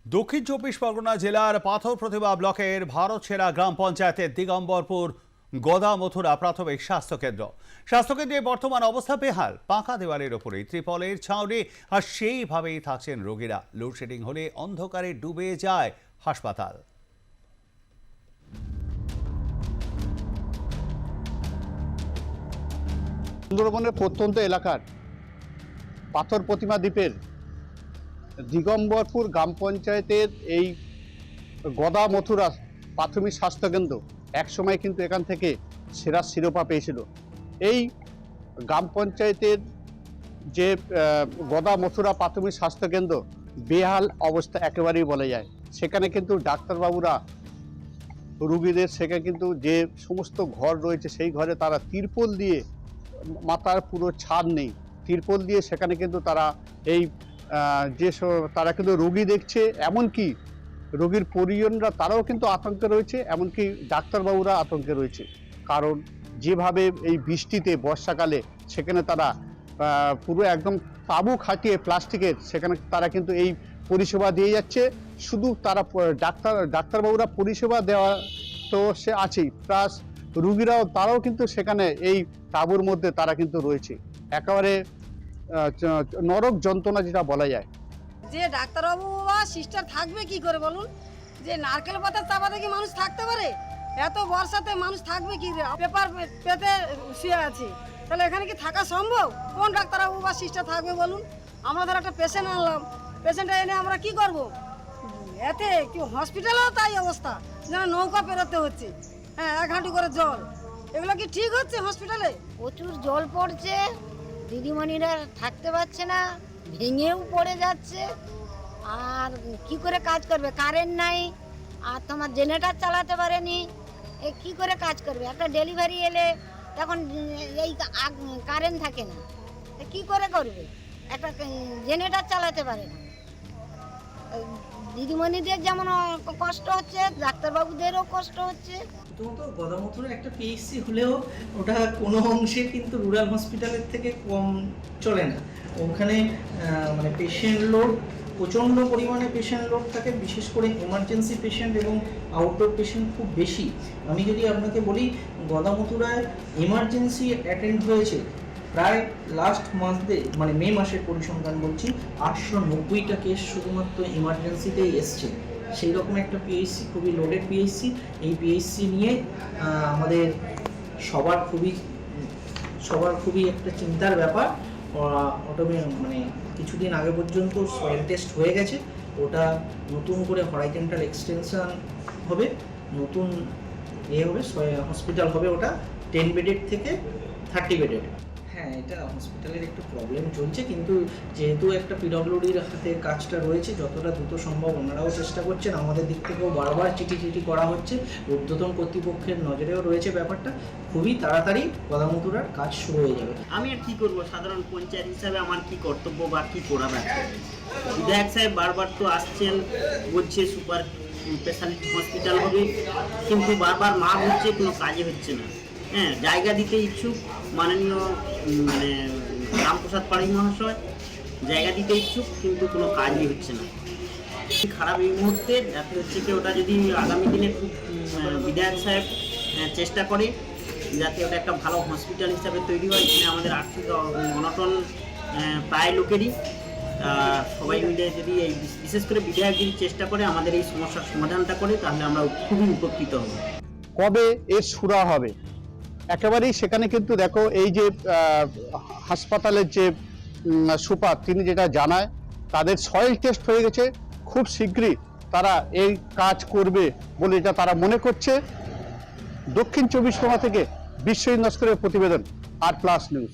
দক্ষিণ চব্বিশ পরগনা জেলার পাথর প্রতিভা ব্লকের ভারতছেড়া গ্রাম পঞ্চায়েতের দিগম্বরপুর গদামথুরা প্রাথমিক স্বাস্থ্যকেন্দ্রে বর্তমান অবস্থা বেহাল। পাকা দেওয়ালের ওপরে ত্রিপলের ছাউনি, আর সেইভাবেই থাকছেন রোগীরা। লোডশেডিং হলে অন্ধকারে ডুবে যায় হাসপাতাল। সুন্দরবনের প্রত্যন্ত এলাকার পাথর প্রতিমা দ্বীপের দিগম্বরপুর গ্রাম পঞ্চায়েতের এই গদামথুরা প্রাথমিক স্বাস্থ্যকেন্দ্র একসময় কিন্তু এখান থেকে সেরা শিরোপা পেয়েছিল। এই গ্রাম পঞ্চায়েতের যে গদামথুরা প্রাথমিক স্বাস্থ্যকেন্দ্র বেহাল অবস্থা একেবারেই বলা যায়। সেখানে কিন্তু ডাক্তারবাবুরা রুগীদের, সেখানে কিন্তু যে সমস্ত ঘর রয়েছে সেই ঘরে তারা তিরপল দিয়ে, মাথার পুরো ছাদ নেই, তিরপল দিয়ে সেখানে কিন্তু তারা এই তারা কিন্তু রোগী দেখছে। এমনকি রোগীর পরিজনরা তারাও কিন্তু আতঙ্কে রয়েছে, এমনকি ডাক্তারবাবুরা আতঙ্কে রয়েছে। কারণ যেভাবে এই বৃষ্টিতে বর্ষাকালে সেখানে তারা পুরো একদম তাঁবু খাটিয়ে প্লাস্টিকের সেখানে তারা কিন্তু এই পরিষেবা দিয়ে যাচ্ছে। শুধু তারা ডাক্তারবাবুরা পরিষেবা দেওয়া তো সে আছেই, প্লাস রুগীরাও তারাও কিন্তু সেখানে এই তাঁবুর মধ্যে তারা কিন্তু রয়েছে। একেবারে নরক যন্ত্রণা যেটা বলা যায়। যে ডাক্তারবাবু বা সিস্টার থাকবে কি করে বলুন? যে নারকেল পাতার চাপাতে কি মানুষ থাকতে পারে? এত বর্ষাতে মানুষ থাকবে কি? পেপার পেতে শুয়ে আছে, তাহলে এখানে কি থাকা সম্ভব? কোন ডাক্তারবাবু বা সিস্টার থাকবে বলুন? আমরা ধর একটা পেশেন্ট আনলাম, পেশেন্টটা এনে আমরা কি করব? এতে কি হসপিটালেও তাই অবস্থা, যেন নৌকা পেরোতে হচ্ছে। হ্যাঁ, 1 হাঁটু করে জল, এগুলো কি ঠিক হচ্ছে হসপিটালে? প্রচুর জল পড়ছে, দিদিমণিরা থাকতে পারছে না, ভেঙেও পড়ে যাচ্ছে। আর কি করে কাজ করবে? কারেন্ট নাই, আর তোমার জেনারেটর চালাতে পারেনি, এ কি করে কাজ করবে? একটা ডেলিভারি এলে তখন এই কারেন্ট থাকে না, কি করে করবে? একটা জেনারেটর চালাতে পারে না। দিদিমণিদের যেমন কষ্ট হচ্ছে, ডাক্তারবাবুদেরও কষ্ট হচ্ছে। প্রথমত গদামথুরা একটা পিএইচসি হলেও ওটা কোনো অংশে কিন্তু রুরাল হসপিটালের থেকে কম চলে না। ওখানে মানে পেশেন্ট লোড, প্রচণ্ড পরিমাণে পেশেন্ট লোড থাকে, বিশেষ করে এমার্জেন্সি পেশেন্ট এবং আউটডোর পেশেন্ট খুব বেশি। আমি যদি আপনাকে বলি, গদামথুরায় এমার্জেন্সি অ্যাটেন্ড হয়েছে প্রায় লাস্ট মান্থে, মানে মে মাসের পরিসংখ্যান বলছি, 890টা কেস শুধুমাত্র এমার্জেন্সিতেই এসছে। সেই রকম একটা পিএইচসি, খুবই লোডেড পিএইচসি। এই পিএইচসি নিয়ে আমাদের সবার খুবই একটা চিন্তার ব্যাপার। মানে কিছুদিন আগে পর্যন্ত সয়েল টেস্ট হয়ে গেছে, ওটা নতুন করে হরাইজন্টাল এক্সটেনশন হবে, নতুন হবে, হসপিটাল হবে, ওটা 10 বেডের থেকে 30 বেডের। হ্যাঁ, এটা হসপিটালের একটু প্রবলেম চলছে, কিন্তু যেহেতু একটা পিডব্লিউডির হাতে কাজটা রয়েছে, যতটা দ্রুত সম্ভব ওনারাও চেষ্টা করছেন, আমাদের দিক থেকেও বারবার চিঠি করা হচ্ছে, ঊর্ধ্বতন কর্তৃপক্ষের নজরেও রয়েছে ব্যাপারটা। খুবই তাড়াতাড়ি গদামথুরার কাজ শুরু হয়ে যাবে। আমি আর কি করব, সাধারণ পঞ্চায়েত হিসাবে আমার কি কর্তব্য বা কি করার আছে? বিধায়ক সাহেব বারবার তো আসছেন, বলছে সুপার স্পেশালিটি হসপিটাল হবে, কিন্তু বারবার মাপ হচ্ছে, কোনো কাজে হচ্ছে না। হ্যাঁ, জায়গা দিতে ইচ্ছুক মাননীয় রামপ্রসাদ পাড়ি মহাশয়, জায়গা দিতে ইচ্ছুক, কিন্তু কোনো কাজই হচ্ছে না। খারাপ এই মুহূর্তে, যাতে হচ্ছে কি ওটা যদি আগামী দিনে খুব বিধায়ক সাহেব চেষ্টা করে যাতে ওটা একটা ভালো হসপিটাল হিসাবে তৈরি হয়। এখানে আমাদের আর্থিক অনটন প্রায় লোকেরই, সবাই মিলে যদি এই বিশেষ করে বিধায়ক যদি চেষ্টা করে আমাদের এই সমস্যার সমাধানটা করে, তাহলে আমরা খুবই উপকৃত হব। কবে এর শুরু হবে একেবারেই সেখানে কিন্তু দেখো, এই যে হাসপাতালের যে সুপার, তিনি যেটা জানায়, তাদের সয়েল টেস্ট হয়ে গেছে, খুব শীঘ্রই তারা এই কাজ করবে বলে এটা তারা মনে করছে। দক্ষিণ 24 পরগনা থেকে বিশ্বজিৎ নস্করের প্রতিবেদন, আর প্লাস নিউজ।